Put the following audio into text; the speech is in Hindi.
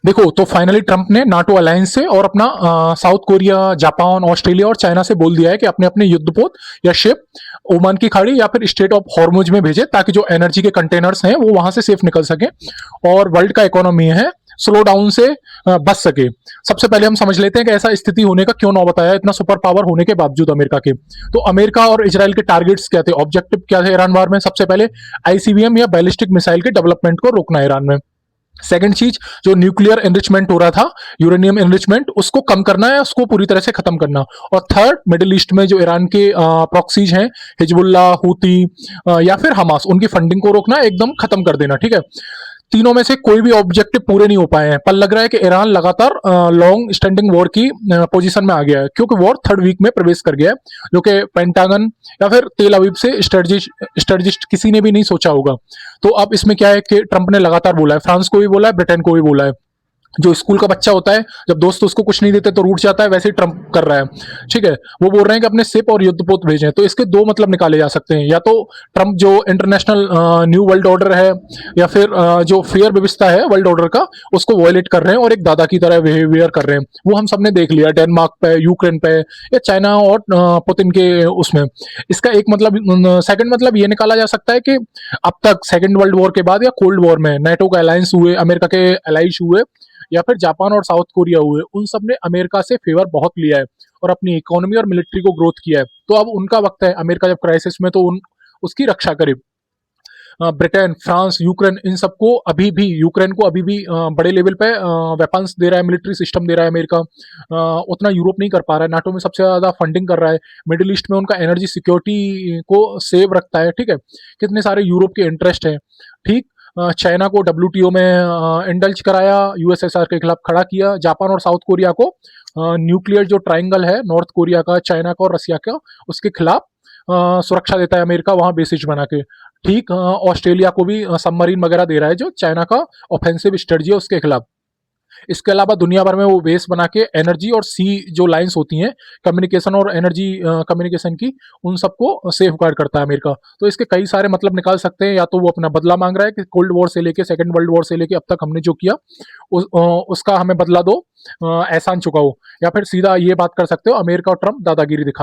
देखो, तो फाइनली ट्रंप ने नाटो अलायंस से और अपना साउथ कोरिया, जापान, ऑस्ट्रेलिया और चाइना से बोल दिया है कि अपने अपने युद्धपोत या शिप ओमान की खाड़ी या फिर स्टेट ऑफ हॉर्मुज में भेजे, ताकि जो एनर्जी के कंटेनर्स हैं वो वहां से सेफ निकल सके और वर्ल्ड का इकोनॉमी है स्लो डाउन से बच सके। सबसे पहले हम समझ लेते हैं कि ऐसा स्थिति होने का क्यों नौबत आया इतना सुपर पावर होने के बावजूद अमेरिका के। तो अमेरिका और इजराइल के टारगेट्स क्या थे, ऑब्जेक्टिव क्या थे ईरान वार में? सबसे पहले आईसीबीएम या बैलिस्टिक मिसाइल के डेवलपमेंट को रोकना ईरान में। सेकंड चीज, जो न्यूक्लियर एनरिचमेंट हो रहा था, यूरेनियम एनरिचमेंट, उसको कम करना है, उसको पूरी तरह से खत्म करना। और थर्ड, मिडिल ईस्ट में जो ईरान के प्रॉक्सीज हैं, हिजबुल्ला, हूती या फिर हमास, उनकी फंडिंग को रोकना, एकदम खत्म कर देना। ठीक है, तीनों में से कोई भी ऑब्जेक्टिव पूरे नहीं हो पाए हैं, पर लग रहा है कि ईरान लगातार लॉन्ग स्टैंडिंग वॉर की पोजीशन में आ गया है, क्योंकि वॉर थर्ड वीक में प्रवेश कर गया है, जो कि पेंटागन या फिर तेल अवीव से स्ट्रेटजिस्ट किसी ने भी नहीं सोचा होगा। तो अब इसमें क्या है कि ट्रंप ने लगातार बोला है, फ्रांस को भी बोला है, ब्रिटेन को भी बोला है। जो स्कूल का बच्चा होता है, जब दोस्त उसको कुछ नहीं देते तो रूठ जाता है, वैसे ही ट्रंप कर रहा है। ठीक है, वो बोल रहे हैं कि अपने सिप और युद्धपोत भेजें। तो इसके दो मतलब निकाले जा सकते हैं, या तो ट्रंप जो इंटरनेशनल न्यू वर्ल्ड ऑर्डर है या फिर जो फेयर व्यवस्था है वर्ल्ड ऑर्डर का, उसको वायलेट कर रहे हैं और एक दादा की तरह बिहेवियर कर रहे हैं। वो हम सबने देख लिया डेनमार्क पे, यूक्रेन पे, या चाइना और पुतिन के उसमें। इसका एक मतलब, सेकंड मतलब ये निकाला जा सकता है कि अब तक सेकंड वर्ल्ड वॉर के बाद या कोल्ड वॉर में नेटो का अलायंस हुए, अमेरिका के अलाइज हुए, या फिर जापान और साउथ कोरिया हुए, उन सब ने अमेरिका से फेवर बहुत लिया है और अपनी इकोनॉमी और मिलिट्री को ग्रोथ किया है। तो अब उनका वक्त है, अमेरिका जब क्राइसिस में, तो उसकी रक्षा करे। ब्रिटेन, फ्रांस, यूक्रेन, इन सबको अभी भी, यूक्रेन को अभी भी बड़े लेवल पे वेपन्स दे रहा है, मिलिट्री सिस्टम दे रहा है अमेरिका। उतना यूरोप नहीं कर पा रहा है, नाटो में सबसे ज्यादा फंडिंग कर रहा है, मिडिल ईस्ट में उनका एनर्जी सिक्योरिटी को सेव रखता है। ठीक है, कितने सारे यूरोप के इंटरेस्ट हैं। ठीक, चाइना को डब्ल्यूटीओ में इंडल्ज कराया, यूएसएसआर के खिलाफ खड़ा किया, जापान और साउथ कोरिया को न्यूक्लियर जो ट्राइंगल है, नॉर्थ कोरिया का, चाइना का और रसिया का, उसके खिलाफ सुरक्षा देता है अमेरिका, वहां बेसिस बना के। ठीक, ऑस्ट्रेलिया को भी सबमरीन वगैरह दे रहा है, जो चाइना का ऑफेंसिव स्ट्रेटजी है उसके खिलाफ। इसके अलावा दुनिया भर में वो बेस बना के एनर्जी और सी जो लाइंस होती हैं कम्युनिकेशन और एनर्जी कम्युनिकेशन की, उन सबको सेफ गार्ड करता है अमेरिका। तो इसके कई सारे मतलब निकाल सकते हैं, या तो वो अपना बदला मांग रहा है कि कोल्ड वॉर से लेके सेकंड वर्ल्ड वॉर से लेके अब तक हमने जो किया उसका हमें बदला दो, एहसान चुकाओ, या फिर सीधा ये बात कर सकते हो, अमेरिका और ट्रंप दादागिरी दिखा